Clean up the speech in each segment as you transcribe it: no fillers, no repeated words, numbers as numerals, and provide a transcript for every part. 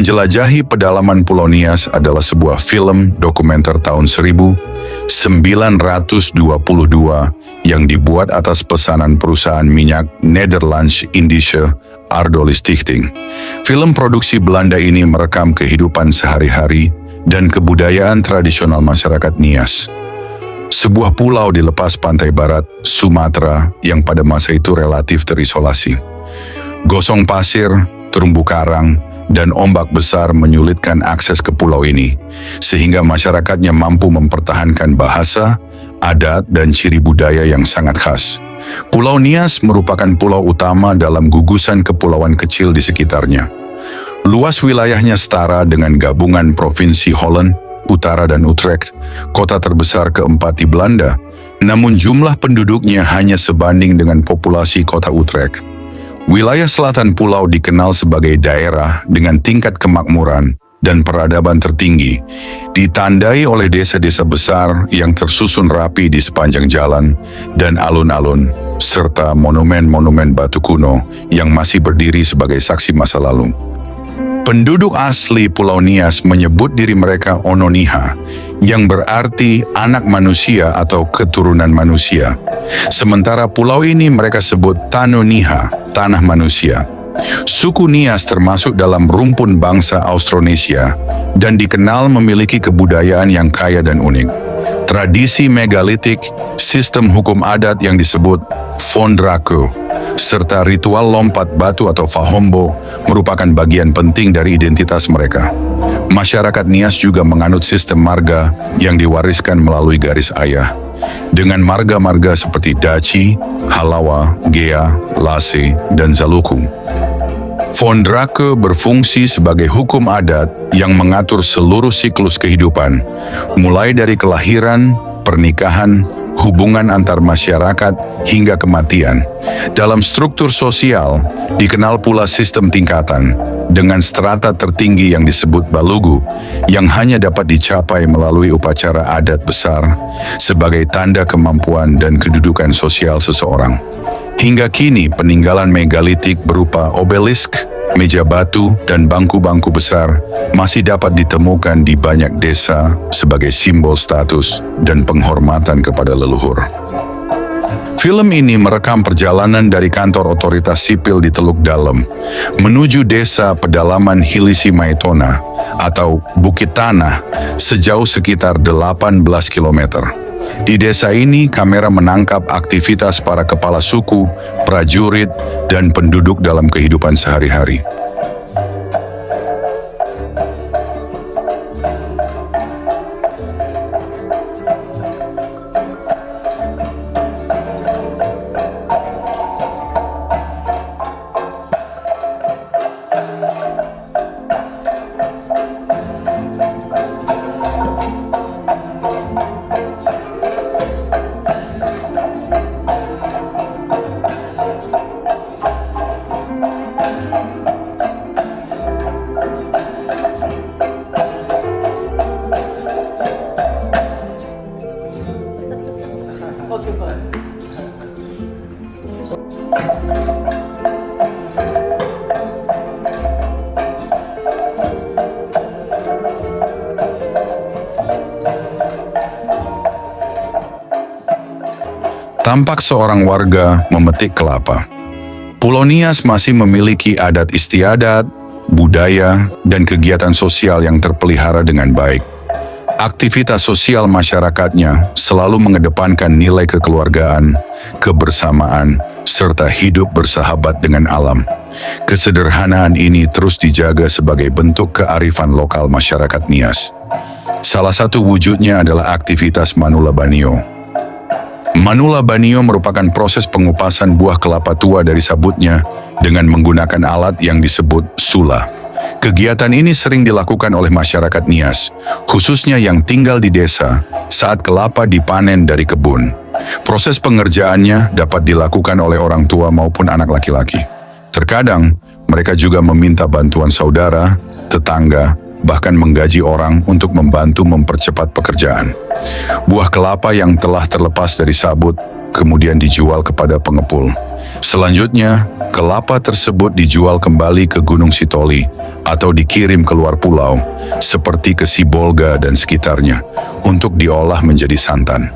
Menjelajahi Pedalaman Pulau Nias adalah sebuah film dokumenter tahun 1922 yang dibuat atas pesanan perusahaan minyak Nederlands Indische Aardoliestichting. Film produksi Belanda ini merekam kehidupan sehari-hari dan kebudayaan tradisional masyarakat Nias, sebuah pulau di lepas pantai barat Sumatera yang pada masa itu relatif terisolasi. Gosong pasir, terumbu karang, dan ombak besar menyulitkan akses ke pulau ini, sehingga masyarakatnya mampu mempertahankan bahasa, adat, dan ciri budaya yang sangat khas. Pulau Nias merupakan pulau utama dalam gugusan kepulauan kecil di sekitarnya. Luas wilayahnya setara dengan gabungan Provinsi Holland, Utara dan Utrecht, kota terbesar keempat di Belanda, namun jumlah penduduknya hanya sebanding dengan populasi kota Utrecht. Wilayah selatan pulau dikenal sebagai daerah dengan tingkat kemakmuran dan peradaban tertinggi, ditandai oleh desa-desa besar yang tersusun rapi di sepanjang jalan dan alun-alun, serta monumen-monumen batu kuno yang masih berdiri sebagai saksi masa lalu. Penduduk asli Pulau Nias menyebut diri mereka Ononiha, yang berarti anak manusia atau keturunan manusia. Sementara pulau ini mereka sebut Tanoniha, tanah manusia. Suku Nias termasuk dalam rumpun bangsa Austronesia dan dikenal memiliki kebudayaan yang kaya dan unik. Tradisi megalitik, sistem hukum adat yang disebut Fondraku, serta ritual lompat batu atau Fahombo merupakan bagian penting dari identitas mereka. Masyarakat Nias juga menganut sistem marga yang diwariskan melalui garis ayah, dengan marga-marga seperti Daci, Halawa, Gea, Lase, dan Zaluku. Fondrake berfungsi sebagai hukum adat yang mengatur seluruh siklus kehidupan, mulai dari kelahiran, pernikahan, hubungan antar masyarakat, hingga kematian. Dalam struktur sosial, dikenal pula sistem tingkatan, dengan strata tertinggi yang disebut Balugu, yang hanya dapat dicapai melalui upacara adat besar, sebagai tanda kemampuan dan kedudukan sosial seseorang. Hingga kini, peninggalan megalitik berupa obelisk, meja batu, dan bangku-bangku besar masih dapat ditemukan di banyak desa sebagai simbol status dan penghormatan kepada leluhur. Film ini merekam perjalanan dari kantor otoritas sipil di Teluk Dalem menuju desa pedalaman Hilisi Maitona atau Bukit Tanah sejauh sekitar 18 km. Di desa ini, kamera menangkap aktivitas para kepala suku, prajurit, dan penduduk dalam kehidupan sehari-hari. Tampak seorang warga memetik kelapa. Pulau Nias masih memiliki adat istiadat, budaya, dan kegiatan sosial yang terpelihara dengan baik. Aktivitas sosial masyarakatnya selalu mengedepankan nilai kekeluargaan, kebersamaan, serta hidup bersahabat dengan alam. Kesederhanaan ini terus dijaga sebagai bentuk kearifan lokal masyarakat Nias. Salah satu wujudnya adalah aktivitas Manula Banio. Manula Banio merupakan proses pengupasan buah kelapa tua dari sabutnya dengan menggunakan alat yang disebut sula. Kegiatan ini sering dilakukan oleh masyarakat Nias, khususnya yang tinggal di desa, saat kelapa dipanen dari kebun. Proses pengerjaannya dapat dilakukan oleh orang tua maupun anak laki-laki. Terkadang, mereka juga meminta bantuan saudara, tetangga, bahkan menggaji orang untuk membantu mempercepat pekerjaan. Buah kelapa yang telah terlepas dari sabut kemudian dijual kepada pengepul. Selanjutnya, kelapa tersebut dijual kembali ke Gunung Sitoli atau dikirim ke luar pulau, seperti ke Sibolga dan sekitarnya, untuk diolah menjadi santan.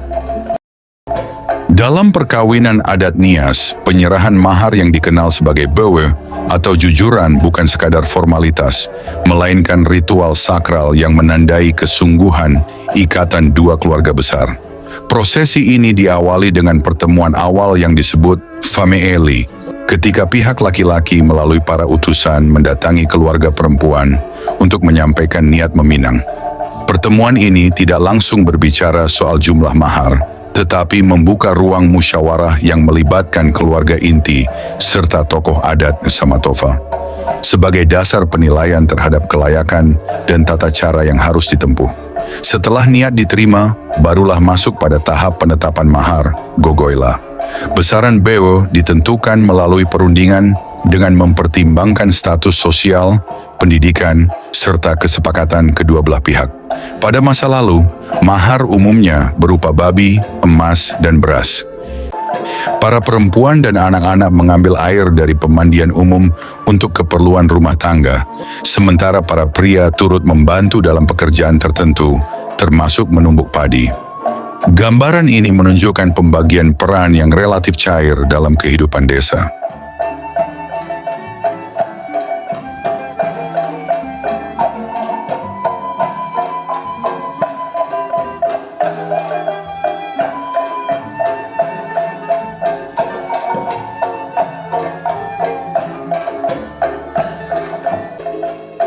Dalam perkawinan adat Nias, penyerahan mahar yang dikenal sebagai bewe atau jujuran bukan sekadar formalitas, melainkan ritual sakral yang menandai kesungguhan ikatan dua keluarga besar. Prosesi ini diawali dengan pertemuan awal yang disebut Fameeli, ketika pihak laki-laki melalui para utusan mendatangi keluarga perempuan untuk menyampaikan niat meminang. Pertemuan ini tidak langsung berbicara soal jumlah mahar, tetapi membuka ruang musyawarah yang melibatkan keluarga inti serta tokoh adat Samatofa sebagai dasar penilaian terhadap kelayakan dan tata cara yang harus ditempuh. Setelah niat diterima, barulah masuk pada tahap penetapan mahar, gogoila. Besaran bewo ditentukan melalui perundingan dengan mempertimbangkan status sosial, pendidikan, serta kesepakatan kedua belah pihak. Pada masa lalu, mahar umumnya berupa babi, emas, dan beras. Para perempuan dan anak-anak mengambil air dari pemandian umum untuk keperluan rumah tangga, sementara para pria turut membantu dalam pekerjaan tertentu, termasuk menumbuk padi. Gambaran ini menunjukkan pembagian peran yang relatif cair dalam kehidupan desa.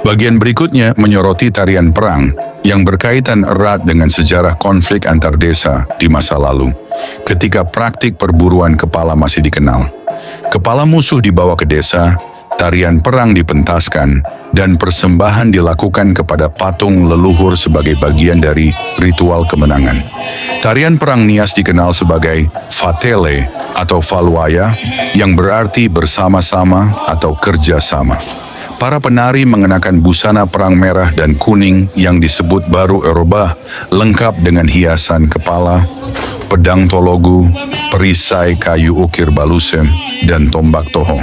Bagian berikutnya menyoroti tarian perang yang berkaitan erat dengan sejarah konflik antar desa di masa lalu, ketika praktik perburuan kepala masih dikenal. Kepala musuh dibawa ke desa, tarian perang dipentaskan, dan persembahan dilakukan kepada patung leluhur sebagai bagian dari ritual kemenangan. Tarian perang Nias dikenal sebagai Fatele atau Falwaya, yang berarti bersama-sama atau kerjasama. Para penari mengenakan busana perang merah dan kuning yang disebut baru Eroba, lengkap dengan hiasan kepala, pedang tologu, perisai kayu ukir balusem, dan tombak toho.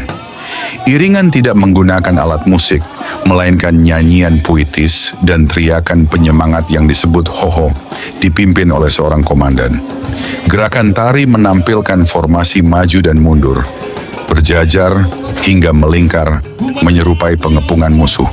Iringan tidak menggunakan alat musik, melainkan nyanyian puitis dan teriakan penyemangat yang disebut hoho, dipimpin oleh seorang komandan. Gerakan tari menampilkan formasi maju dan mundur, berjajar hingga melingkar, menyerupai pengepungan musuh.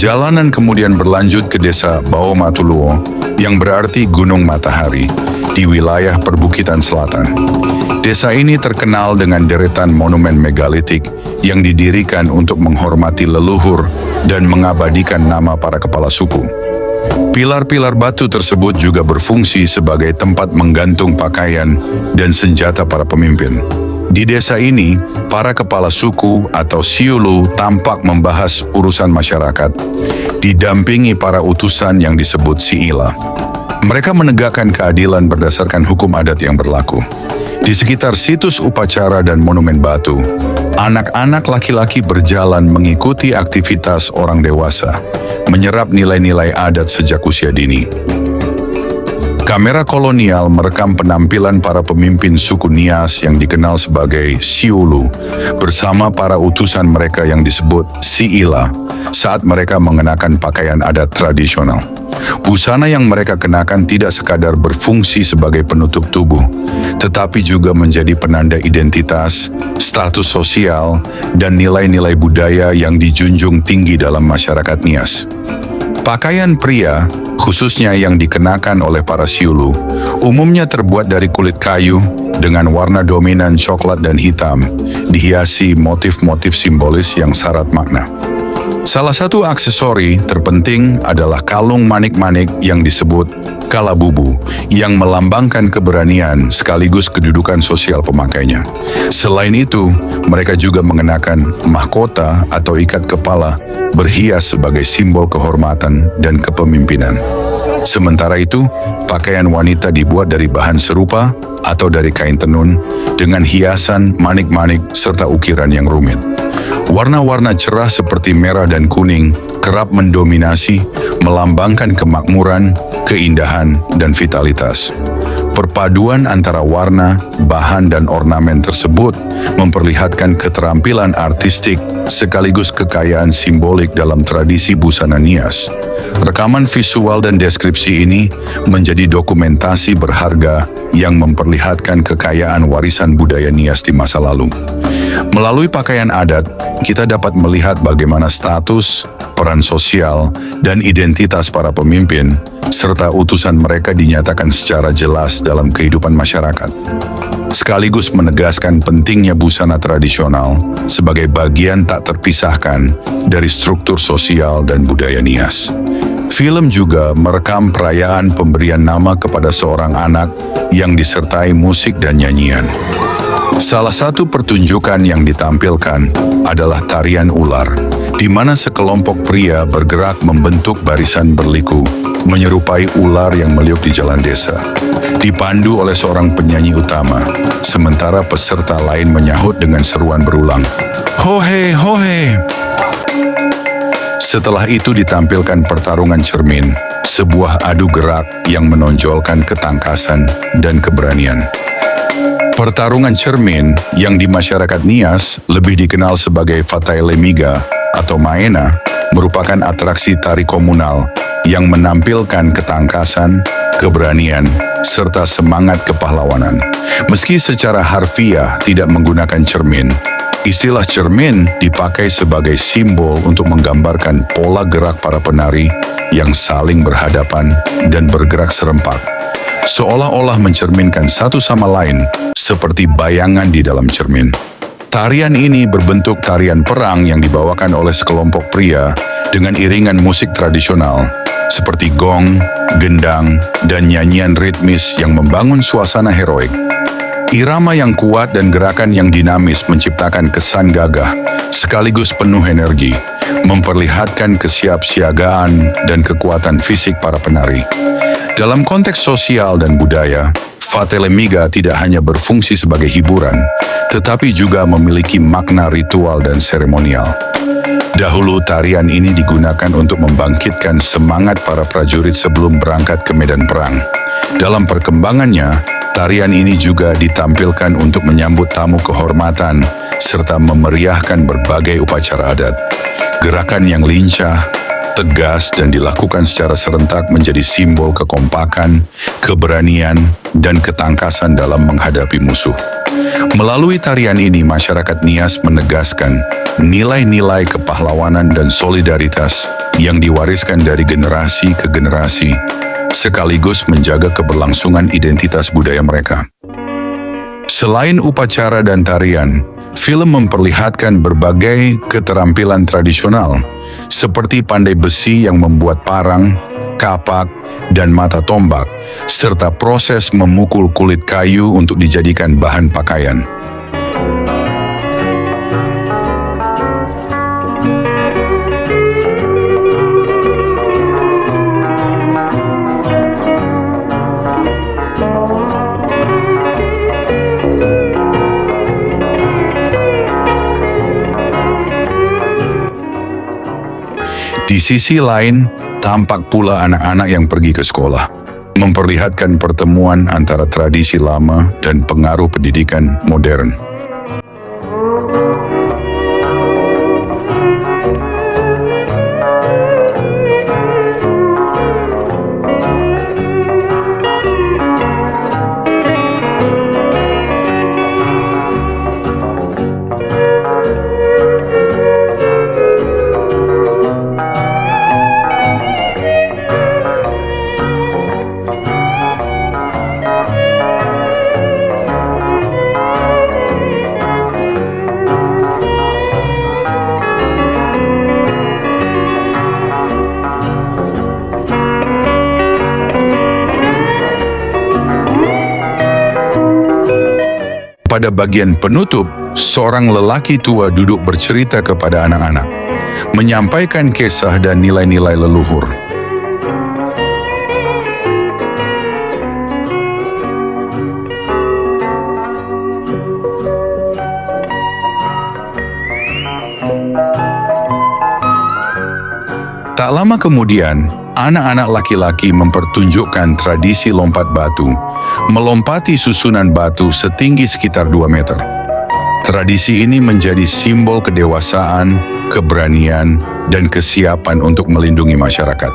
Perjalanan kemudian berlanjut ke desa Baomatuluo yang berarti Gunung Matahari di wilayah perbukitan selatan. Desa ini terkenal dengan deretan monumen megalitik yang didirikan untuk menghormati leluhur dan mengabadikan nama para kepala suku. Pilar-pilar batu tersebut juga berfungsi sebagai tempat menggantung pakaian dan senjata para pemimpin. Di desa ini, para kepala suku atau siulu tampak membahas urusan masyarakat, didampingi para utusan yang disebut siila. Mereka menegakkan keadilan berdasarkan hukum adat yang berlaku. Di sekitar situs upacara dan monumen batu, anak-anak laki-laki berjalan mengikuti aktivitas orang dewasa, menyerap nilai-nilai adat sejak usia dini. Kamera kolonial merekam penampilan para pemimpin suku Nias yang dikenal sebagai Siulu bersama para utusan mereka yang disebut Siila saat mereka mengenakan pakaian adat tradisional. Busana yang mereka kenakan tidak sekadar berfungsi sebagai penutup tubuh, tetapi juga menjadi penanda identitas, status sosial, dan nilai-nilai budaya yang dijunjung tinggi dalam masyarakat Nias. Pakaian pria, khususnya yang dikenakan oleh para Siulu, umumnya terbuat dari kulit kayu dengan warna dominan coklat dan hitam, dihiasi motif-motif simbolis yang syarat makna. Salah satu aksesori terpenting adalah kalung manik-manik yang disebut kalabubu, yang melambangkan keberanian sekaligus kedudukan sosial pemakainya. Selain itu, mereka juga mengenakan mahkota atau ikat kepala berhias sebagai simbol kehormatan dan kepemimpinan. Sementara itu, pakaian wanita dibuat dari bahan serupa atau dari kain tenun dengan hiasan manik-manik serta ukiran yang rumit. Warna-warna cerah seperti merah dan kuning kerap mendominasi, melambangkan kemakmuran, keindahan, dan vitalitas. Perpaduan antara warna, bahan, dan ornamen tersebut memperlihatkan keterampilan artistik sekaligus kekayaan simbolik dalam tradisi busana Nias. Rekaman visual dan deskripsi ini menjadi dokumentasi berharga yang memperlihatkan kekayaan warisan budaya Nias di masa lalu. Melalui pakaian adat, kita dapat melihat bagaimana status, peran sosial, dan identitas para pemimpin, serta utusan mereka dinyatakan secara jelas dalam kehidupan masyarakat. Sekaligus menegaskan pentingnya busana tradisional sebagai bagian tak terpisahkan dari struktur sosial dan budaya Nias. Film juga merekam perayaan pemberian nama kepada seorang anak yang disertai musik dan nyanyian. Salah satu pertunjukan yang ditampilkan adalah tarian ular, di mana sekelompok pria bergerak membentuk barisan berliku, menyerupai ular yang meliuk di jalan desa. Dipandu oleh seorang penyanyi utama, sementara peserta lain menyahut dengan seruan berulang, "Hohe, hohe!" Setelah itu ditampilkan pertarungan cermin, sebuah adu gerak yang menonjolkan ketangkasan dan keberanian. Pertarungan cermin yang di masyarakat Nias lebih dikenal sebagai Fatailemega atau Maena merupakan atraksi tari komunal yang menampilkan ketangkasan, keberanian, serta semangat kepahlawanan. Meski secara harfiah tidak menggunakan cermin, istilah cermin dipakai sebagai simbol untuk menggambarkan pola gerak para penari yang saling berhadapan dan bergerak serempak, seolah-olah mencerminkan satu sama lain seperti bayangan di dalam cermin. Tarian ini berbentuk tarian perang yang dibawakan oleh sekelompok pria dengan iringan musik tradisional seperti gong, gendang, dan nyanyian ritmis yang membangun suasana heroik. Irama yang kuat dan gerakan yang dinamis menciptakan kesan gagah sekaligus penuh energi, memperlihatkan kesiapsiagaan dan kekuatan fisik para penari. Dalam konteks sosial dan budaya, Fatailemega tidak hanya berfungsi sebagai hiburan, tetapi juga memiliki makna ritual dan seremonial. Dahulu tarian ini digunakan untuk membangkitkan semangat para prajurit sebelum berangkat ke medan perang. Dalam perkembangannya, tarian ini juga ditampilkan untuk menyambut tamu kehormatan serta memeriahkan berbagai upacara adat. Gerakan yang lincah, tegas, dan dilakukan secara serentak menjadi simbol kekompakan, keberanian, dan ketangkasan dalam menghadapi musuh. Melalui tarian ini, masyarakat Nias menegaskan nilai-nilai kepahlawanan dan solidaritas yang diwariskan dari generasi ke generasi, sekaligus menjaga keberlangsungan identitas budaya mereka. Selain upacara dan tarian, film memperlihatkan berbagai keterampilan tradisional, seperti pandai besi yang membuat parang, kapak, dan mata tombak, serta proses memukul kulit kayu untuk dijadikan bahan pakaian. Di sisi lain, tampak pula anak-anak yang pergi ke sekolah, memperlihatkan pertemuan antara tradisi lama dan pengaruh pendidikan modern. Pada bagian penutup, seorang lelaki tua duduk bercerita kepada anak-anak, menyampaikan kisah dan nilai-nilai leluhur. Tak lama kemudian, anak-anak laki-laki mempertunjukkan tradisi lompat batu, melompati susunan batu setinggi sekitar 2 meter. Tradisi ini menjadi simbol kedewasaan, keberanian, dan kesiapan untuk melindungi masyarakat.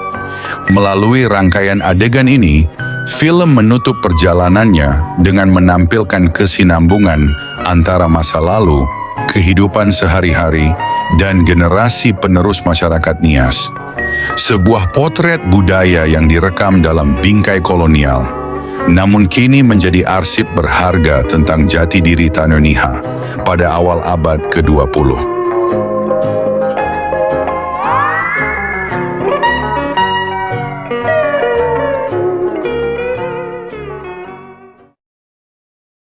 Melalui rangkaian adegan ini, film menutup perjalanannya dengan menampilkan kesinambungan antara masa lalu, kehidupan sehari-hari, dan generasi penerus masyarakat Nias. Sebuah potret budaya yang direkam dalam bingkai kolonial, namun kini menjadi arsip berharga tentang jati diri Tanah Niha pada awal abad ke-20.